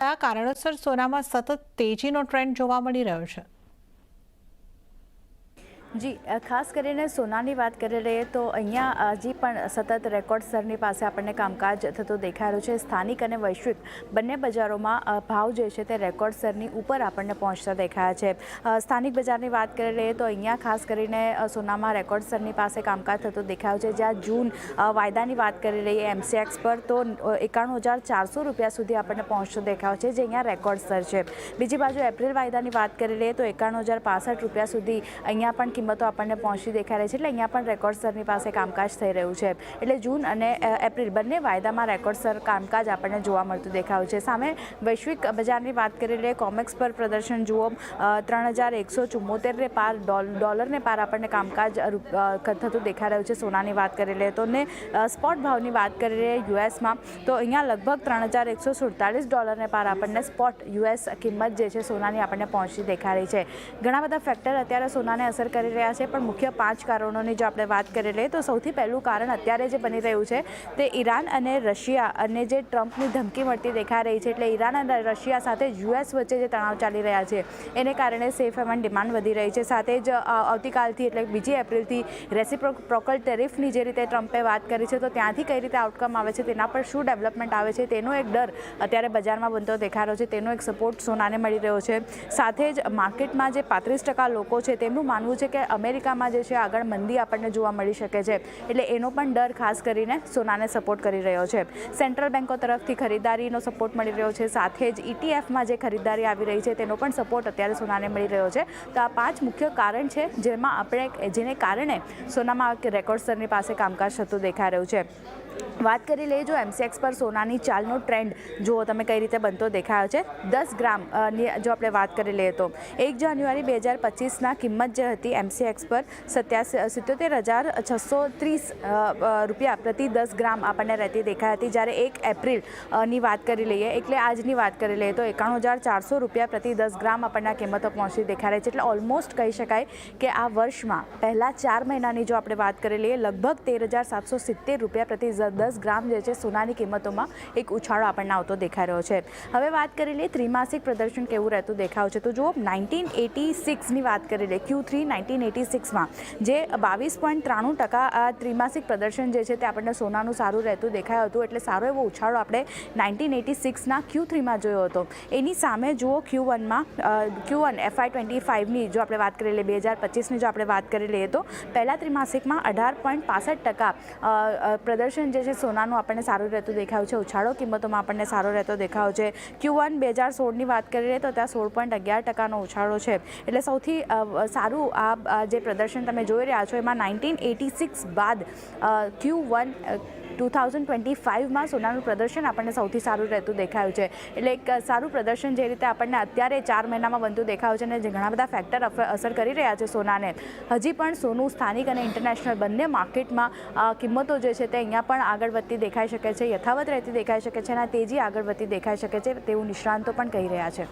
કયા કારણોસર સોનામાં સતત તેજીનો ટ્રેન્ડ જોવા મળી રહ્યો છે? જી, ખાસ કરીને સોનાની વાત કરી લઈએ તો અહીંયા હજી પણ સતત રેકોર્ડ સ્તરની પાસે આપણને કામકાજ થતું દેખાઈ રહ્યું છે. સ્થાનિક અને વૈશ્વિક બંને બજારોમાં ભાવ જે છે તે રેકોર્ડ સ્તરની ઉપર આપણને પહોંચતા દેખાયા છે. સ્થાનિક બજારની વાત કરી લઈએ તો અહીંયા ખાસ કરીને સોનામાં રેકોર્ડ સ્તરની પાસે કામકાજ થતું દેખાયું છે. જ્યાં જૂન વાયદાની વાત કરી લઈએ એમસીએક્સ પર તો 91,400 રૂપિયા સુધી આપણને પહોંચતો દેખાયો છે, જે અહીંયા રેકોર્ડ સ્તર છે. બીજી બાજુ એપ્રિલ વાયદાની વાત કરી લઈએ તો 91,065 રૂપિયા સુધી અહીંયા પણ કિંમતો આપણને પહોંચી દેખાઈ રહી છે. એટલે અહીંયા પણ રેકોર્ડ સ્તરની પાસે કામકાજ થઈ રહ્યું છે. એટલે જૂન અને એપ્રિલ બંને વાયદામાં રેકોર્ડ સ્તર કામકાજ આપણને જોવા મળતું દેખાયું છે. સામે વૈશ્વિક બજારની વાત કરી લઈએ કોમેક્સ પર પ્રદર્શન જુઓ 3,174 પાર ડોલરને પાર આપણને કામકાજ થતું દેખાઈ રહ્યું છે. સોનાની વાત કરી લઈએ તો ને સ્પોટ ભાવની વાત કરી લઈએ યુએસમાં તો અહીંયા લગભગ 3,147 ડોલરને પાર આપણને સ્પોટ યુએસ કિંમત જે છે સોનાની આપણને પહોંચતી દેખાઈ રહી છે. ઘણા બધા ફેક્ટર અત્યારે સોનાને અસર કરી રહ્યા છે, પણ મુખ્ય 5 કારણોની જો આપણે વાત કરી લઈએ તો સૌથી પહેલું કારણ અત્યારે જે બની રહ્યું છે તે ઈરાન અને રશિયા અને જે ટ્રમ્પની ધમકી મળતી દેખાઈ રહી છે. એટલે ઈરાન અને રશિયા સાથે યુએસ વચ્ચે જે તણાવ ચાલી રહ્યા છે એને કારણે સેફ હેવન ડિમાન્ડ વધી રહી છે. સાથે જ આવતીકાલથી એટલે 2 એપ્રિલથી રેસિપ્રોકલ ટેરિફની જે રીતે ટ્રમ્પે વાત કરી છે તો ત્યાંથી કઈ રીતે આઉટકમ આવે છે, તેના પર શું ડેવલપમેન્ટ આવે છે તેનો એક ડર અત્યારે બજારમાં બનતો દેખાઈ રહ્યો છે. તેનો એક સપોર્ટ સોનાને મળી રહ્યો છે. સાથે જ માર્કેટમાં જે 35% લોકો છે તેમનું માનવું છે કે અમેરિકામાં જે છે આગળ મંદી આપણને જોવા મળી શકે છે. એટલે એનો પણ ડર ખાસ કરીને સોનાને સપોર્ટ કરી રહ્યો છે. સેન્ટ્રલ બેન્કો તરફથી ખરીદારીનો સપોર્ટ મળી રહ્યો છે. સાથે જ ઇટીએફમાં જે ખરીદારી આવી રહી છે તેનો પણ સપોર્ટ અત્યારે સોનાને મળી રહ્યો છે. તો આ 5 મુખ્ય કારણ છે જેને કારણે સોનામાં રેકોર્ડ સ્તરની પાસે કામકાજ થતું દેખાઈ રહ્યું છે. વાત કરી લઈએ જો એમસીએક્સ પર સોનાની ચાલનો ટ્રેન્ડ જુઓ તમે કઈ રીતે બનતો દેખાયો છે. 10 ગ્રામની જો આપણે વાત કરી લઈએ તો 1 જાન્યુઆરી 2025ના કિંમત જે હતી એમસીએક્સ પર 77,630 રૂપિયા પ્રતિ 10 ગ્રામ આપણને રહેતી દેખાઈ હતી. જ્યારે 1 એપ્રિલની વાત કરી લઈએ એટલે આજની વાત કરી લઈએ તો 91,400 રૂપિયા પ્રતિ 10 ગ્રામ આપણને કિંમતો પહોંચતી દેખાઈ રહી છે. એટલે ઓલમોસ્ટ કહી શકાય કે આ વર્ષમાં પહેલા 4 મહિનાની જો આપણે વાત કરી લઈએ લગભગ 13,770 રૂપિયા પ્રતિ 10 ગ્રામ જે છે સોનાની કિંમતોમાં એક ઉછાળો આપણને આવતો દેખાઈ રહ્યો છે. હવે વાત કરી લઈએ ત્રિમાસિક પ્રદર્શન કેવું રહેતું દેખાયું છે તો જુઓ 1986ની વાત કરી લઈએ Q3 1986માં જે 22.93% આ ત્રિમાસિક પ્રદર્શન જે છે તે આપણને સોનાનું સારું રહેતું દેખાયું હતું. એટલે સારો એવો ઉછાળો આપણે 1986ના Q3માં જોયો હતો. એની સામે જુઓ Q1 FY25ની જો આપણે વાત કરી લઈએ 2025ની જો આપણે વાત કરી લઈએ તો પહેલા ત્રિમાસિકમાં 18.65% પ્રદર્શન જે છે સોનાનું આપણને સારું રહેતું દેખાયું છે. ઉછાળો કિંમતોમાં આપણને સારો રહેતો દેખાયો છે. Q1 2016ની વાત કરી લઈએ તો ત્યાં 16.11%નો ઉછાળો છે. એટલે સૌથી સારું આ જે પ્રદર્શન તમે જોઈ રહ્યા છો એમાં 1986 બાદ Q1 2025માં સોનાનું પ્રદર્શન આપણને સૌથી સારું રહેતું દેખાયું છે. એટલે એક સારું પ્રદર્શન જે રીતે આપણને અત્યારે 4 મહિનામાં બનતું દેખાયું છે અને જે ઘણા બધા ફેક્ટર અસર કરી રહ્યા છે સોનાને. હજી પણ સોનું સ્થાનિક અને ઇન્ટરનેશનલ બંને માર્કેટમાં કિંમતો જે છે તે અહીંયા પણ આગળ વધતી દેખાઈ શકે છે, યથાવત રહેતી દેખાઈ શકે છે અને તેજી આગળ વધતી દેખાઈ શકે છે તેવું નિષ્ણાંતો પણ કહી રહ્યા છે.